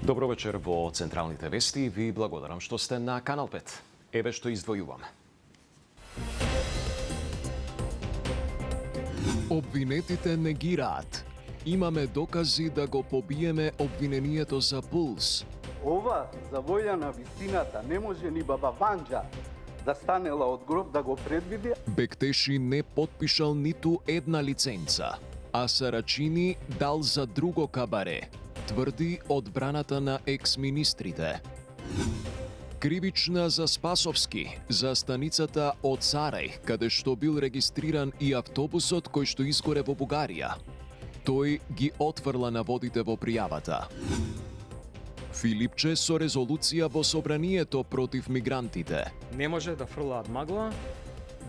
Добро вечер во Централните вести. Ви благодарам што сте на Канал 5. Еве што издвојуваме. Обвинетите негираат. Имаме докази да го побиеме обвинението за Пулс. Ова завојана вистината не може ни баба Ванџа да станела од гроб да го предвиди. Бектеши не потпишал ниту една лиценца, а Сарачини дал за друго кабаре, тврди одбраната на екс-министрите. Кривична за Спасовски, за станицата од Сарај, каде што бил регистриран и автобусот кој што изгоре во Бугарија. Тој ги отфрла наводите во пријавата. Филипче со резолуција во собранието против мигрантите. Не може да фрлаат магла,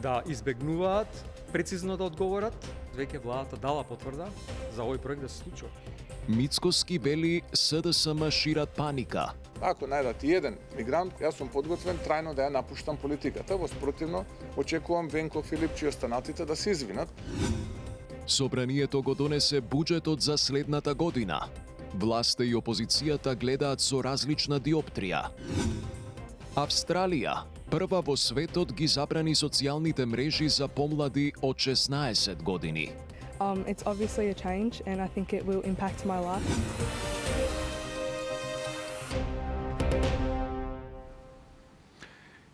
да избегнуваат прецизно да одговорат. Веќе владата дала потврда за овој проект да се случува. Мицкоски вели СДСМ шират паника. Ако најдат и еден мигрант, јас сум подготвен трајно да ја напуштам политиката. Во спротивно, очекувам Венко Филипче и останатите да се извинат. Собранието го донесе буџетот за следната година. Власта и опозицијата гледаат со различна диоптрија. Австралија, прва во светот ги забрани социјалните мрежи за помлади од 16 години. It's obviously a change and I think it will impact my life.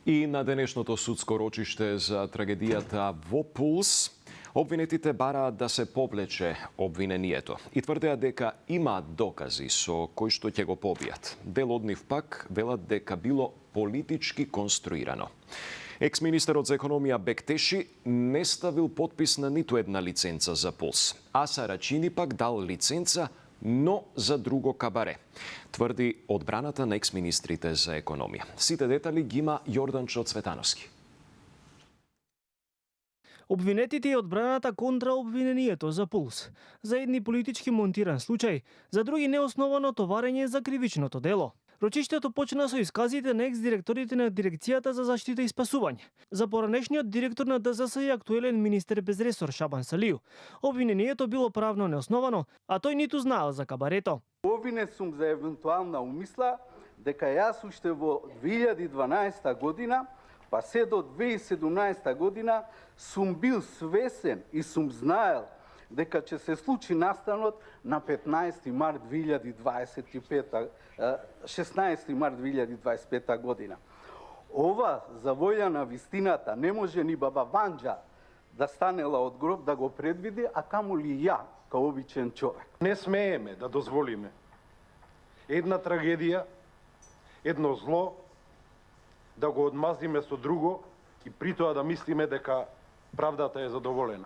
И на денешното судско рочиште за трагедијата во Пулс, обвинетите бараат да се повлече обвинението и тврдеа дека имаат докази со кои што ќе го побијат. Дел од нив пак велат дека било политички конструирано. Екс-министерот за економија Бектеши не ставил подпис на ниту една лиценца за Пулс, а Сарачини пак дал лиценца, но за друго кабаре, тврди одбраната на екс-министрите за економија. Сите детали ги има Јорданчо Цветановски. Обвинетите и одбраната контра обвинението за Пулс. За едни политички монтиран случај, за други неосновано товарење за кривичното дело. Рочиштето почна со исказите на екс-директорите на Дирекцијата за заштита и спасување. За поранешниот директор на ДЗС и актуелен министер без ресор Шабан Салију, обвинението било правно неосновано, а тој ниту знаел за кабарето. Обвинет сум за евентуална умисла дека јас уште во 2012 година па се до 2017 година сум бил свесен и сум знаел дека ќе се случи настанот на 16 март 2025 година. Ова завојана вистината не може ни баба Ванџа да станела од гроб да го предвиди, а камоли ја, као обичен човек. Не смееме да дозволиме една трагедија, едно зло, да го одмазиме со друго и при тоа да мислиме дека правдата е задоволена.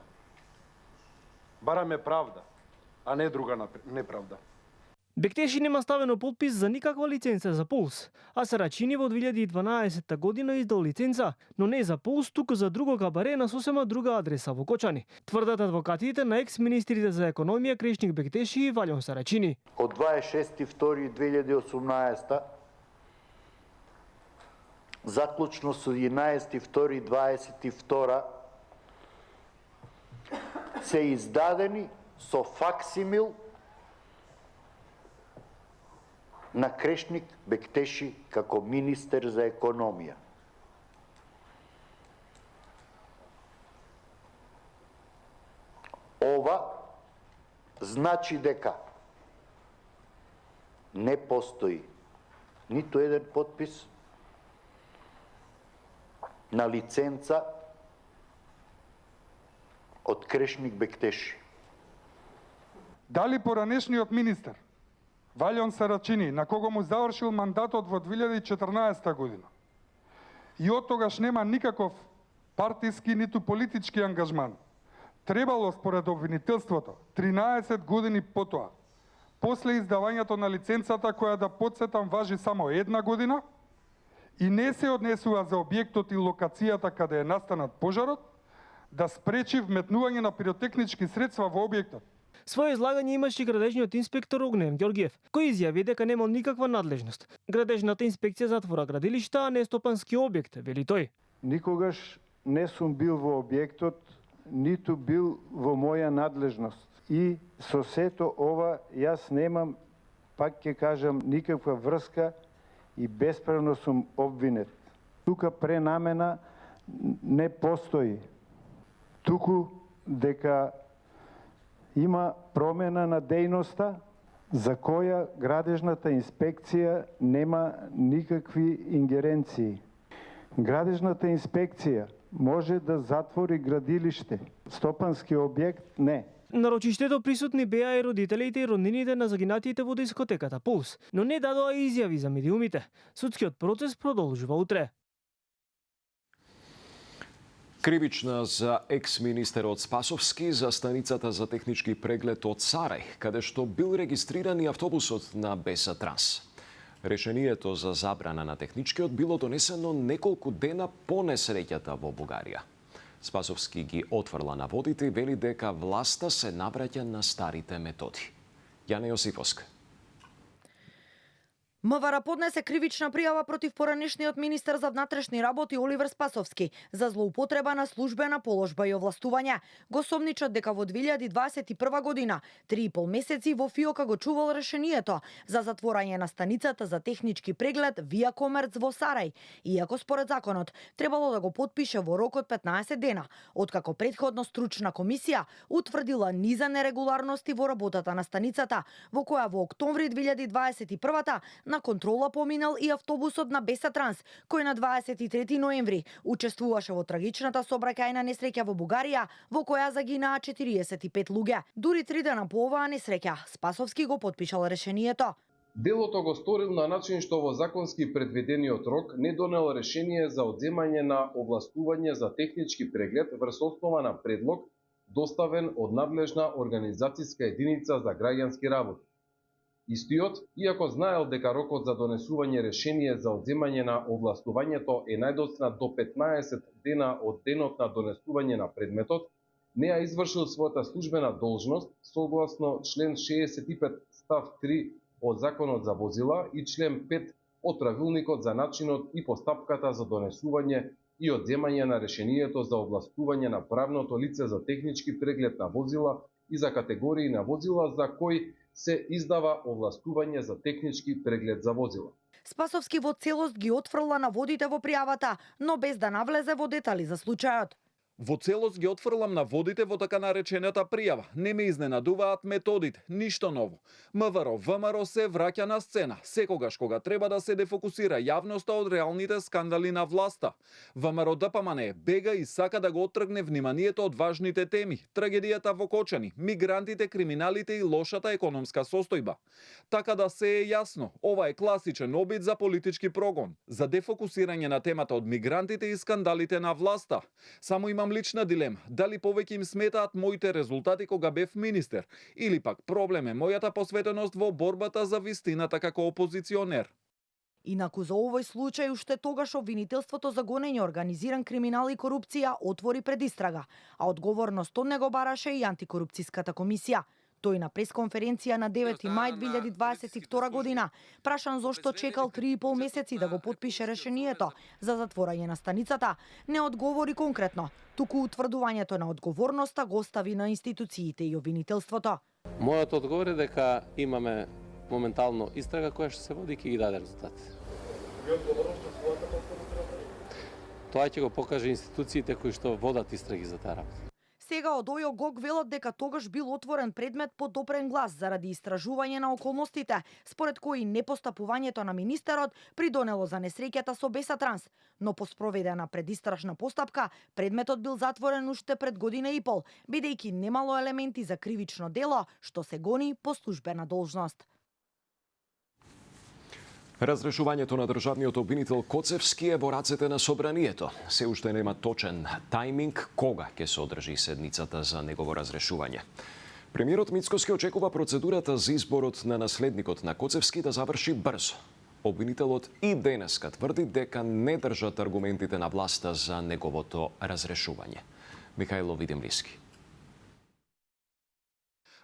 Бараме правда, а не друга неправда. Бектеши нема ставено подпис за никаква лиценца за Пулс, а Сарачини во 2012 година издал лиценца, но не за Пулс, туку за друго кабаре на сосема друга адреса во Кочани. Тврдат адвокатите на екс-министрите за економија Крешник Бектеши и Валјон Сарачини. Од 26.2.2018 заклучно со 11.2.22 се издадени со факсимил на Крешник Бектеши како министер за економија. Ова значи дека не постои ниту еден подпис на лиценца од Крешник Бектеши. Дали поранешниот министер Валјон Сарачини, на кого му завршил мандатот во 2014 година, и од тогаш нема никаков партиски ниту политички ангажман, требало според обвинителството 13 години потоа, после издавањето на лиценцата која да потсетам важи само една година и не се однесува за објектот и локацијата каде е настанат пожарот, да спречи вметнување на пиротехнички средства во објектот. Своје излагање имаше и градежниот инспектор Огнен Ѓоргиев, кој изјави дека немал никаква надлежност. Градежната инспекција затвора градилишта, а не стопански објект, вели тој. Никогаш не сум бил во објектот, ниту бил во моја надлежност. И со сето ова јас немам пак ќе кажам, никаква врска и бесправно сум обвинет. Тука пренамена не постои. Туку дека има промена на дејноста за која градежната инспекција нема никакви ингеренции. Градежната инспекција може да затвори градилиште, стопански објект не. На рочиштето присутни беа и родителите и роднините на загинатите во дискотеката Пулс, но не дадоа изјави за медиумите. Судскиот процес продолжува утре. Кривична за екс-министерот Спасовски за станицата за технички преглед од Сарај, каде што бил регистриран и автобусот на Беса Транс. Решението за забрана на техничкиот било донесено неколку дена по несреќата во Бугарија. Спасовски ги отврла наводите и вели дека власта се навраќа на старите методи. Јана Јосифовска. МВР поднесе кривична пријава против поранешниот министер за внатрешни работи Оливер Спасовски за злоупотреба на службена положба и овластување. Го сомничат дека во 2021 година, 3,5 месеци во ФИОКа го чувал решението за затворање на станицата за технички преглед Вија Комерц во Сарај, иако според законот требало да го потпише во рок од 15 дена, откако претходно стручна комисија утврдила низа нерегуларности во работата на станицата, во која во октомври 2021 на контрола поминал и автобусот на Беса Транс, кој на 23 ноември учествуваше во трагичната сообраќајна несреќа во Бугарија, во која загинаа 45 луѓе. Дури 3 дена по оваа несреќа, Спасовски го потпишал решението. Делото го сторил на начин што во законски предвидениот рок не донел решение за одземање на овластување за технички преглед врз основа на предлог доставен од надлежна организацијска единица за граѓански работи. Истиот, иако знаел дека рокот за донесување решение за одземање на овластувањето е најдоцна до 15 дена од денот на донесување на предметот, не ја извршил својата службена должност согласно член 65 став 3 од Законот за возила и член 5 од Правилникот за начинот и постапката за донесување и одземање на решението за овластување на правното лице за технички преглед на возила и за категории на возила за кои се издава овластување за технички преглед за возила. Спасовски во целост ги отфрла наводите во пријавата, но без да навлезе во детали за случајот. Во целост ги отфрлам наводите во така наречената пријава. Не ме изненадуваат методите, ништо ново. МВР, ВМРО се враќа на сцена, секогаш кога треба да се дефокусира јавноста од реалните скандали на власта. ВМРО ДПМН бега и сака да го оттргне вниманието од важните теми, трагедијата во Кочани, мигрантите, криминалите и лошата економска состојба. Така да се е јасно, ова е класичен обид за политички прогон, за дефокусирање на темата од мигрантите и скандалите на власта. Само имам лична дилема, дали повеќе им сметаат моите резултати кога бев министер, или пак проблем е мојата посветеност во борбата за вистината како опозиционер. Инаку за овој случај уште тогаш обвинителството за гонење организиран криминал и корупција отвори предистрага, а одговорност од него бараше и антикорупцијската комисија. Тој на пресконференција на 9 мај 2022 година, прашан зошто чекал 3,5 месеци да го потпише решението за затворање на станицата, не одговори конкретно, туку утврдувањето на одговорноста го остави на институциите и обвинителството. Мојот одговор е дека имаме моментално истрага која што се води и ќе ги даде резултати. Тоа ќе го покаже институциите кои што водат истраги за таа работа. Сега од ОЈО-ГОГ велат дека тогаш бил отворен предмет под допрен глас заради истражување на околностите, според кои непостапувањето на министерот придонело за несреќата со Беса Транс. Но по спроведена предистражна постапка, предметот бил затворен уште пред година и пол, бидејќи немало елементи за кривично дело, што се гони по службена должност. Разрешувањето на државниот обвинител Коцевски е во рацете на собранието. Се уште нема точен тајминг кога ќе се одржи седницата за негово разрешување. Премиерот Мицкоски очекува процедурата за изборот на наследникот на Коцевски да заврши брзо. Обвинителот и денеска тврди дека не држат аргументите на власта за неговото разрешување. Михајло Видимлиски.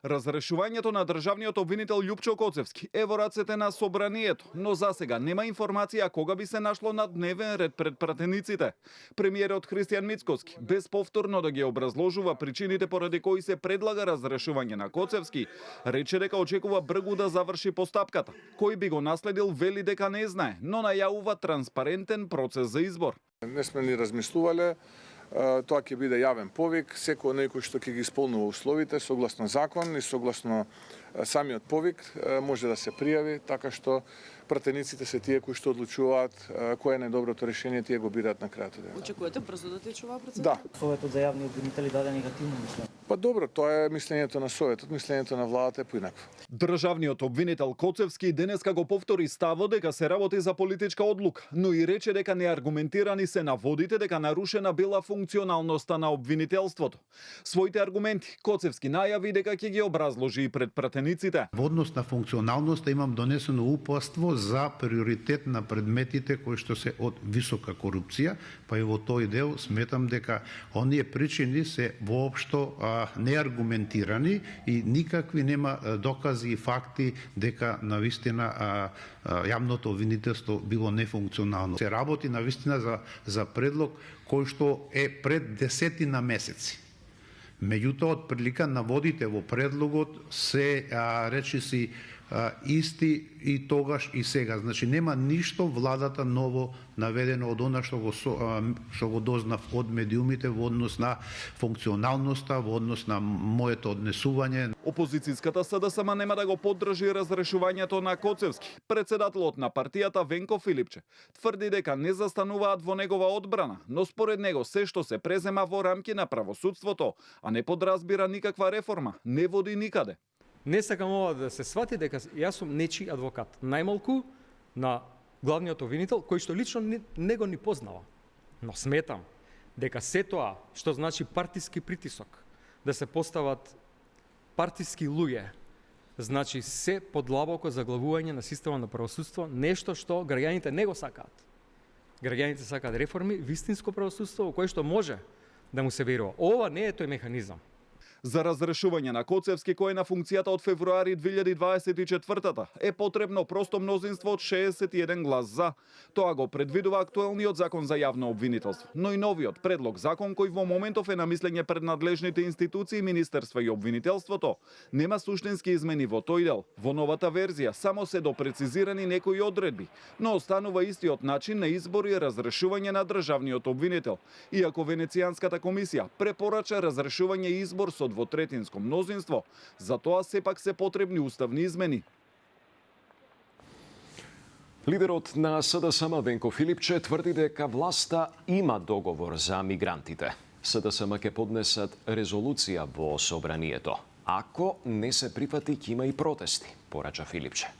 Разрешувањето на државниот обвинител Љупчо Коцевски е во рацете на собранието, но засега нема информација кога би се нашло на дневен ред пред пратениците. Премиерот Христијан Мицкоски, без повторно да ги образложува причините поради кои се предлага разрешување на Коцевски, рече дека очекува бргу да заврши постапката. Кој би го наследил вели дека не знае, но најавува транспарентен процес за избор. Не сме ни размислувале. Тоа ќе биде јавен повик, секој некој што ќе ги исполнува условите согласно закон и согласно самиот повик може да се пријави, така што пратениците се тие кои што одлучуваат кое е најдоброто решение, тие го бираат на крајот. Очекувате брзо да тече оваа процедура? Да. Советот за јавни обвинители даде негативно мислење. Па добро, тоа е мислењето на Советот, мислењето на владата е поинакво. Државниот обвинител Коцевски денеска го повтори ставот дека се работи за политичка одлука, но и рече дека неаргументирани се наводите дека нарушена била функционалноста на обвинителството. Своите аргументи Коцевски најави дека ќе ги образложи и пред пратениците. Во однос на функционалноста имам донесено упатство за приоритет на предметите кои што се од висока корупција, па и во тој дел сметам дека оние причини се воопшто неаргументирани и никакви нема докази и факти дека навистина јавното обвинителство било нефункционално. Се работи навистина за предлог кој што е пред десетина месеци. Меѓутоа, од прилика наводите во предлогот се речиси исти и тогаш и сега. Значи нема ништо владата ново наведено од она што го дознав од медиумите во однос на функционалноста, во однос на моето однесување. Опозицијската СДСМ нема да го поддржи разрешувањето на Коцевски. Председателот на партијата Венко Филипче тврди дека не застануваат во негова одбрана, но според него се што се презема во рамки на правосудството, а не подразбира никаква реформа, не води никаде. Не сакам ова да се свати дека јас сум нечи адвокат, најмалку на главниот обвинител, кој што лично не го ни познава. Но сметам дека се тоа што значи партиски притисок, да се постават партиски луѓе, значи се подлабоко заглавување на система на правосудство, нешто што граѓаните не го сакаат. Граѓаните сакаат реформи, вистинско правосудство во кое што може да му се верува. Ова не е тој механизам. За разрешување на Коцевски, кој е на функцијата од февруари 2024 е потребно просто мнозинство од 61 глас за. Тоа го предвидува актуелниот закон за јавно обвинителство, но и новиот предлог закон кој во моментов е на мислење пред надлежните институции, министерства и обвинителството, нема суштински измени во тој дел. Во новата верзија само се допрецизирани некои одредби, но останува истиот начин на избор и разрешување на државниот обвинител. Иако Венецијанската комисија препорача разрешување и избор со двотретинско мнозинство, за тоа сепак се потребни уставни измени. Лидерот на СДСМ Венко Филипче тврди дека власта има договор за мигрантите. СДСМ ќе поднесат резолуција во собранието. Ако не се прифати, ќе има и протести, порача Филипче.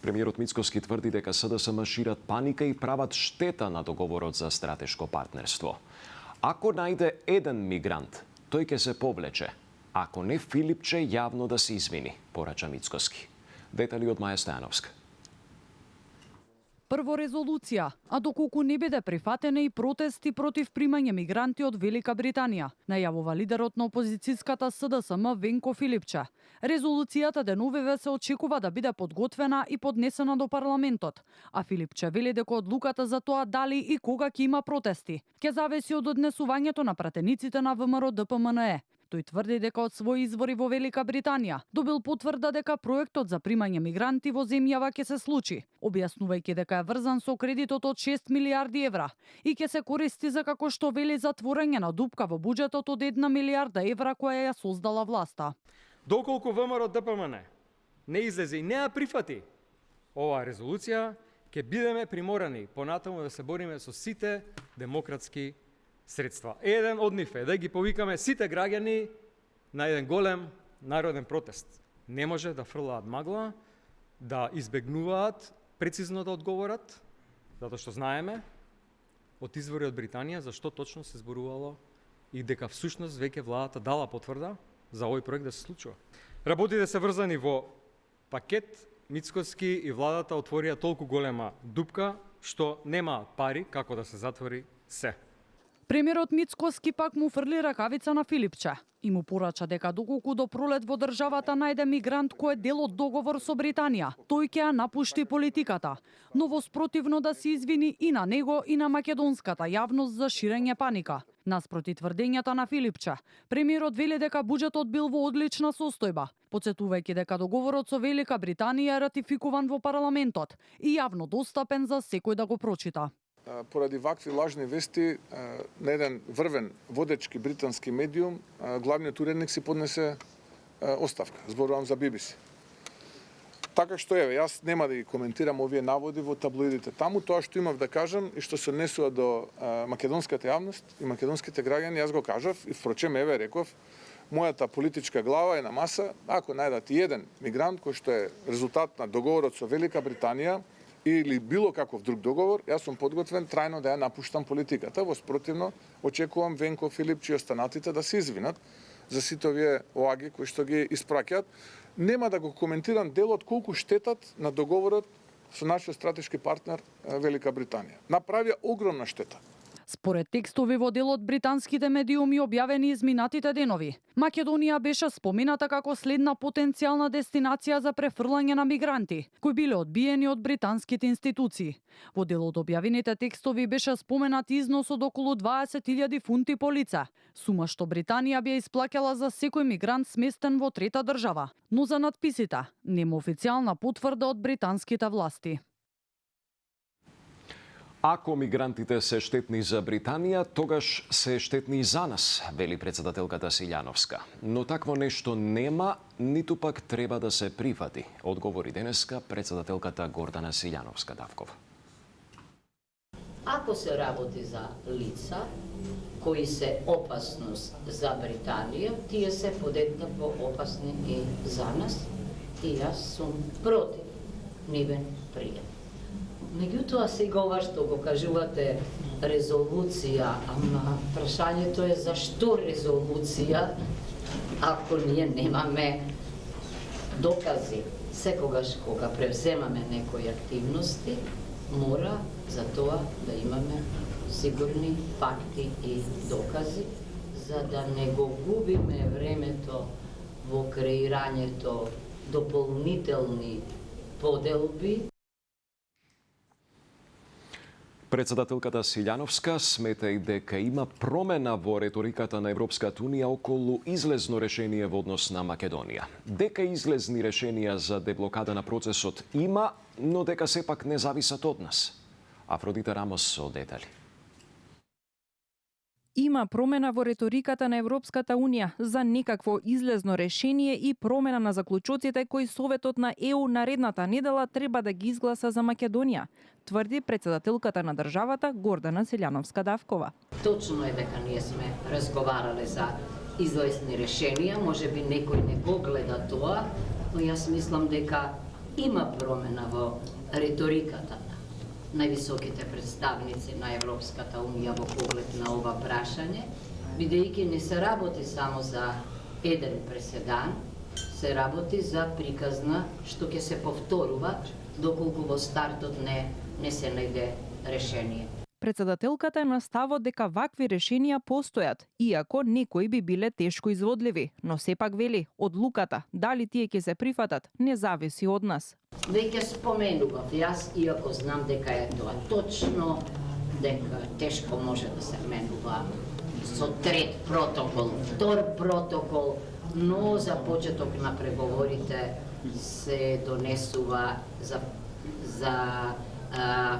Премиерот Мицкоски тврди дека СДСМ шират паника и прават штета на договорот за стратешко партнерство. Ако најде еден мигрант, тој ќе се повлече. Ако не, Филипче јавно да се извини, порача Мицкоски. Детали од Маја Стојановска. Прво резолуција, а доколку не биде прифатена и протести против примање мигранти од Велика Британија, најавува лидерот на опозицијската СДСМ Венко Филипче. Резолуцијата деновиве се очекува да биде подготвена и поднесена до парламентот, а Филипче вели дека одлуката за тоа дали и кога ќе има протести ќе зависи од однесувањето на пратениците на ВМРО ДПМНЕ. Тој тврди дека од своји извори во Велика Британија добил потврда дека проектот за примање мигранти во земјава ќе се случи, објаснувајќи дека е врзан со кредитот од 6 милиарди евра и ќе се користи за, како што вели, затворање на дупка во буџетот од 1 милиарда евра која ја создала власта. Доколку ВМРО ДПМН не излезе и не ја прифати оваа резолуција, ќе бидеме приморани понатаму да се бориме со сите демократски средства. Еден од нив е да ги повикаме сите граѓани на еден голем народен протест. Не може да фрлаат магла, да избегнуваат прецизно да одговорат, затоа што знаеме од извори од Британија за што точно се зборувало и дека всушност веќе владата дала потврда за овој проект да се случува. Работите се врзани во пакет. Мицкоски и владата отворија толку голема дупка што нема пари како да се затвори се. Премиерот Мицкоски пак му фрли ракавица на Филипче и му порача дека доколку до пролет во државата најде мигрант кој е дел од договор со Британија, тој ќе ја напушти политиката, но во спротивно да се извини и на него и на македонската јавност за ширење паника. Наспроти тврдењата на Филипче, премиерот вели дека буџетот бил во одлична состојба, потсетувајќи дека договорот со Велика Британија е ратификуван во парламентот и јавно достапен за секој да го прочита. Поради вакви лажни вести на еден врвен водечки британски медиум, главниот уредник си поднесе оставка. Зборувам за BBC. Така што еве, јас нема да ги коментирам овие наводи во таблоидите таму, тоа што имав да кажам и што се однесува до македонската јавност и македонските граѓани, јас го кажав и впрочем еве реков, мојата политичка глава е на маса, ако најдат и еден мигрант кој што е резултат на договорот со Велика Британија или било каков друг договор, јас сум подготвен трајно да ја напуштам политиката. Во спротивно, очекувам Венко Филипче и останатите да се извинат за сите овие лаги кои што ги испраќаат. Нема да го коментирам делот колку штетат на договорот со нашиот стратешки партнер Велика Британија. Направија огромна штета. Според текстови во делот британските медиуми објавени изминатите денови, Македонија беше спомената како следна потенцијална дестинација за префрлање на мигранти, кои биле одбиени од британските институции. Во делот објавените текстови беше споменат износ од околу 20.000 фунти по лице, сума што Британија би ја исплаќала за секој мигрант сместен во трета држава, но за надписите нема официјална потврда од британските власти. Ако мигрантите се штетни за Британија, тогаш се штетни и за нас, вели председателката Силјановска. Но такво нешто нема, ниту пак треба да се прифати, одговори денеска председателката Гордана Силјановска-Давкова. Ако се работи за лица кои се опасност за Британија, тие се подеднакво опасни и за нас, и јас сум против нивен прием. Меѓутоа сега ова што го кажувате резолуција, ама прашањето е зашто резолуција ако ние немаме докази. Секогаш кога превземаме некои активности, мора за тоа да имаме сигурни факти и докази, за да не го губиме времето во креирањето дополнителни поделби. Председателката Силјановска смета и дека има промена во реториката на Европската Унија околу излезно решение во однос на Македонија. Дека излезни решенија за деблокада на процесот има, но дека сепак не зависат од нас. Афродита Рамос со детали. Има промена во реториката на Европската Унија за некакво излезно решение и промена на заклучоците кои Советот на ЕУ наредната недела треба да ги изгласа за Македонија, тврди председателката на државата Гордана Силјановска-Давкова. Точно е дека ние сме разговарале за излезни решенија, можеби некој не го гледа тоа, но јас мислам дека има промена во реториката на највисоките представници на Европската Унија во поглед на ова прашање, бидејќи не се работи само за еден преседан, се работи за приказна што ќе се повторува доколку во стартот не се најде решение. Председателката е на ставот дека вакви решенија постојат, иако некои би биле тешко изводливи, но сепак вели, одлуката дали тие ќе се прифатат не зависи од нас. Веќе споменував јас, иако знам дека е тоа точно, дека тешко може да се менува со трет протокол, втор протокол, но за почеток на преговорите се донесува за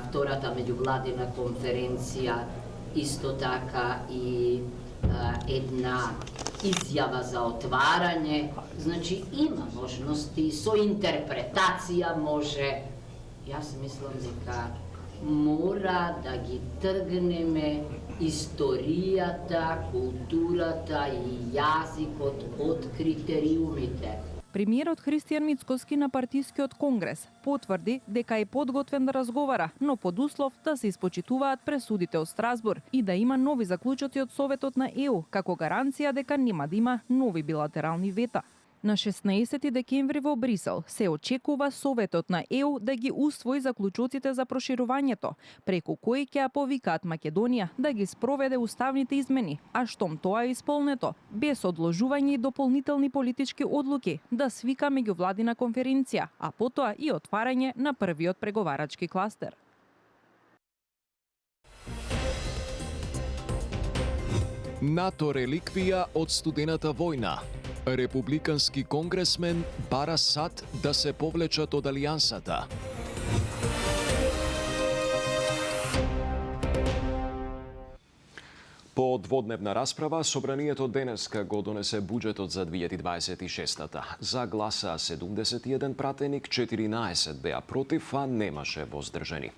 втората меѓувладина конференција, исто така и една изјава за отварање. Значи има можности, со интерпретација може. Јас мислам дека мора да ги тргнеме историјата, културата и јазикот од критериумите. Премиерот Христијан Мицкоски на партискиот конгрес потврди дека е подготвен да разговара, но под услов да се испочитуваат пресудите од Страсбург и да има нови заклучоци од Советот на ЕУ, како гаранција дека нема да има нови билатерални вета. На 16 декември во Брисел се очекува Советот на ЕУ да ги усвои заклучоците за проширувањето, преку кои ќе ја повикаат Македонија да ги спроведе уставните измени, а штом тоа е исполнето, без одложување и дополнителни политички одлуки, да свика меѓувладина конференција, а потоа и отварање на првиот преговарачки кластер. НАТО реликвија од студената војна. Републикански конгресмен бара САД да се повлечат од алијансата. По дводневна расправа, Собранието денеска го донесе буџетот за 2026-та. За гласаа 71 пратеник, 14 беа против, а немаше воздржани.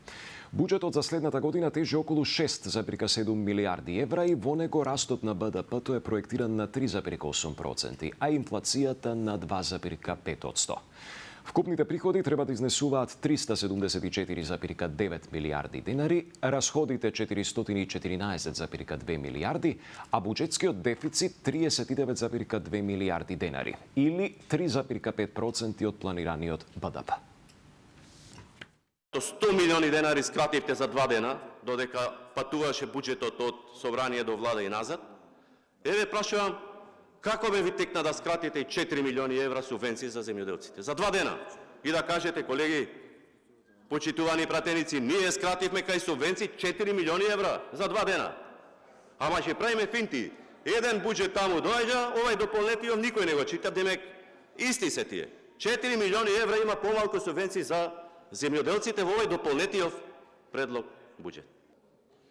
Буџетот за следната година тежи околу 6,7 милиарди евра и во него растот на БДП-то е проектиран на 3,8%, а инфлацијата на 2,5%. Вкупните приходи треба да изнесуваат 374,9 милиарди денари, расходите 414,2 милиарди, а буџетскиот дефицит 39,2 милиарди денари, или 3,5% од планираниот БДП. 100 милиони денари скративте за 2 дена, додека патуваше буџетот од Собрание до влада и назад. Еве прашувам, како бе ви текна да скратите 4 милиони евра субвенции за земјоделците? За 2 дена. И да кажете, колеги, почитувани пратеници, ние скративме кај субвенции 4 милиони евра за 2 дена. Ама ќе правиме финти. Еден буџет таму доаѓа, овај дополнетиот никој не го чита, демек исти се тие. 4 милиони евра има помалку субвенции за земјоделците во овој дополнетиот предлог буџет.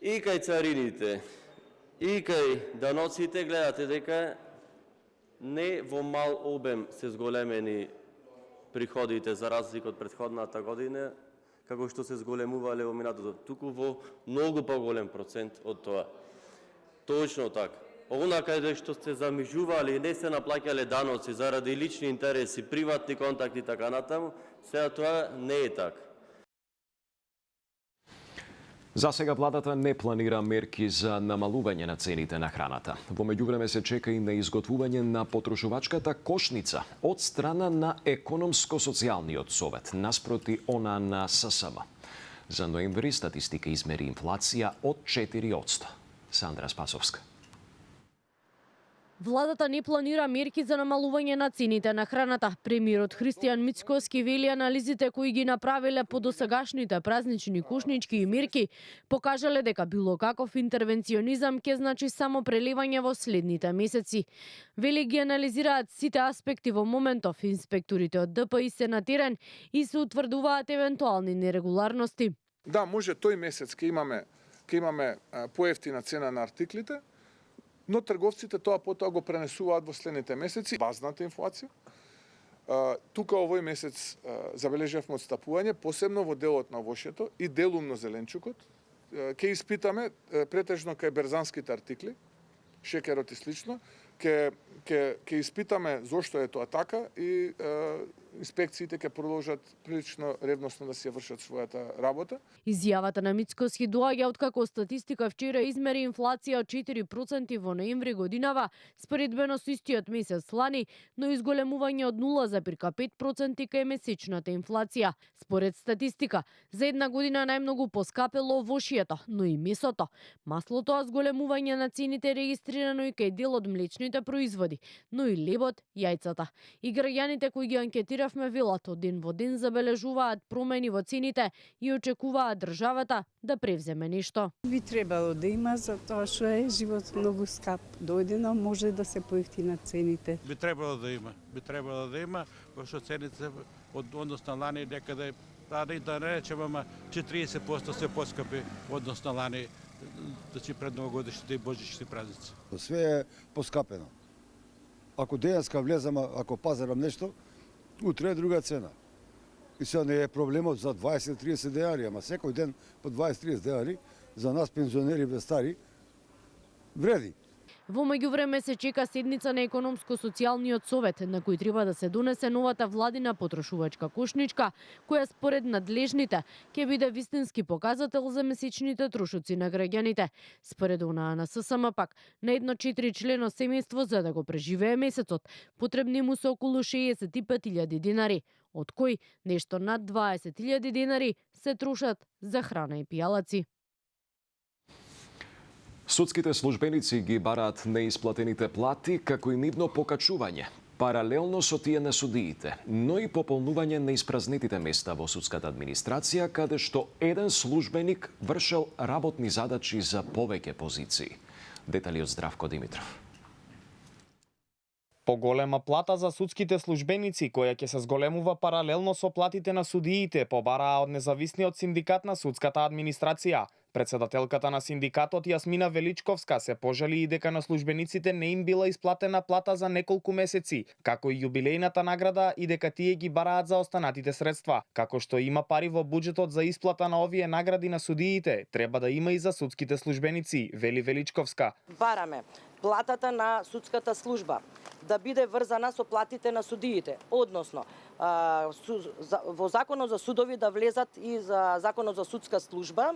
И кај царините, и кај даноците гледате дека не во мал обем се зголемени приходите за разлика од претходната година, како што се зголемувале во минатото, туку во многу поголем процент од тоа. Точно така. Она каде што сте замижували и не се наплаќале даноци заради лични интереси, приватни контакти и така натаму, сега тоа не е така. За сега владата не планира мерки за намалување на цените на храната. Во меѓувреме се чека и на изготвување на потрошувачката кошница од страна на Економско-социјалниот совет, наспроти она на ССМ. За ноември статистика измери инфлација од 4%. Сандра Спасовска. Владата не планира мерки за намалување на цените на храната. Премиерот Христијан Мицкоски вели анализите кои ги направиле по досегашните празнични кошнички и мерки покажале дека било каков интервенционизам ќе значи само преливање во следните месеци. Вели ги анализираат сите аспекти во моментов, инспекторите од ДПИ се на терен и се утврдуваат евентуални нерегуларности. Да, може тој месец ќе имаме поевтина цена на артиклите, но трговците тоа потоа го пренесуваат во следните месеци. Базната инфлација. Тука овој месец забележавме отстапување, посебно во делот на овошјето и делумно зеленчукот. Ке испитаме претежно кај берзанските артикли, шекерот и слично, ке испитаме зошто е тоа така и инспекциите ќе продолжат прилично ревносно да се вршат својата работа. Изјавата на Мицкоски доаѓа откако статистика вчера измери инфлација од 4% во ноември годинава, споредбено со истиот месец лани, но изголемување од 0,5% кај месечната инфлација. Според статистика, за една година најмногу поскапело овошјето, но и месото. Маслото, а зголемување на цените регистрирано и кај дел од млечните производи, но и лебот, јајцата. И граѓаните кои ги анкетиравме велат од ден во ден забележуваат промени во цените и очекуваат државата да превземе нешто. Би требало да има, затоа што е живот многу скап. Дојдено може да се поевтинат цените. Би требало да има, пошто цените од однос на лани некаде, да не речем, ама 40% се поскапи однос на лани, значи пред новогодишните и божичните празници. Све е поскапено. Ако денеска влезам, ако пазарам нешто, утре е друга цена. И сега не е проблемот за 20-30 денари, ама секој ден по 20-30 денари за нас пензионери бе стари вреди. Во меѓувреме се чека седница на економско-социјалниот совет, на кој треба да се донесе новата владина потрошувачка кошничка, која според надлежните ќе биде вистински показател за месечните трошоци на граѓаните. Според ОНА на ССМ пак, на едно 4-члено семејство за да го преживее месецот, потребни му се околу 65.000 денари, од кои нешто над 20.000 денари се трошат за храна и пијалаци. Судските службеници ги бараат неисплатените плати како и нивно покачување, паралелно со тие на судиите, но и пополнување на испразнетите места во судската администрација, каде што еден службеник вршел работни задачи за повеќе позиции. Детали од Здравко Димитров. Поголема плата за судските службеници, која ќе се зголемува паралелно со платите на судиите, побараа од независниот синдикат на судската администрација. Председателката на синдикатот Јасмина Величковска се пожали и дека на службениците не им била исплатена плата за неколку месеци, како и јубилејната награда и дека тие ги бараат за останатите средства. Како што има пари во буџетот за исплата на овие награди на судиите, треба да има и за судските службеници, вели Величковска. Бараме платата на судската служба да биде врзана со платите на судиите, односно во законот за судови да влезат и за законот за судска служба,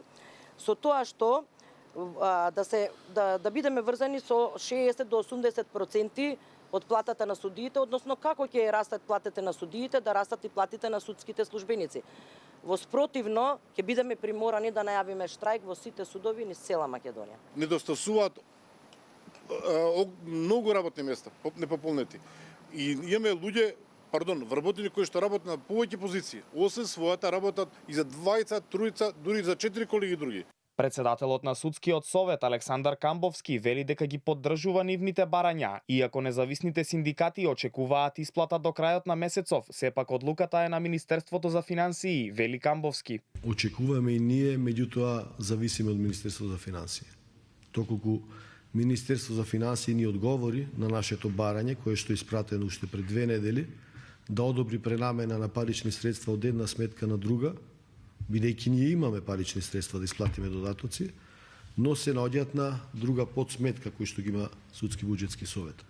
со тоа што да бидеме врзани со 60 до 80% од платата на судиите, односно како ќе растат платите на судиите, да растат и платите на судските службеници. Во спротивно ќе бидеме приморани да најавиме штрајк во сите судови низ цела Македонија. Недостасуваат многу работни места, непополнети. И имаме луѓе, вработени кои што работат на повеќе позиции, освен својата работат и за 20, 3, дури за 4 колеги други. Председателот на судскиот совет Александар Камбовски вели дека ги поддржува нивните барања, иако независните синдикати очекуваат исплата до крајот на месецов, сепак одлуката е на Министерството за финансии, вели Камбовски. Очекуваме и ние, меѓутоа зависиме од Министерството за финансии. Доколку Министерството за финансии ни одговори на нашето барање, кое што е испратено уште пред 2 недели, да одобри пренамена на парични средства од една сметка на друга, бидејќи ние имаме парични средства да исплатиме додатоци, но се наоѓаат на друга подсметка кој што ги има Судски буџетски совет.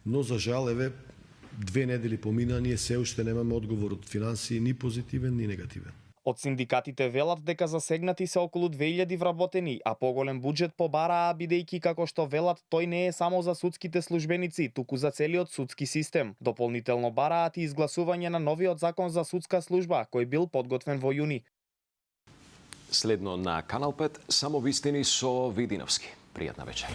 Но за жал, 2 недели помина, ние се уште немаме одговор од финансии ни позитивен ни негативен. Од синдикатите велат дека засегнати се околу 2000 вработени, а поголем буџет побараа бидејќи како што велат тој не е само за судските службеници, туку за целиот судски систем. Дополнително бараат и изгласување на новиот закон за судска служба, кој бил подготвен во јуни. Следно на Канал 5, само вистини со Видиновски. Пријатна вечер.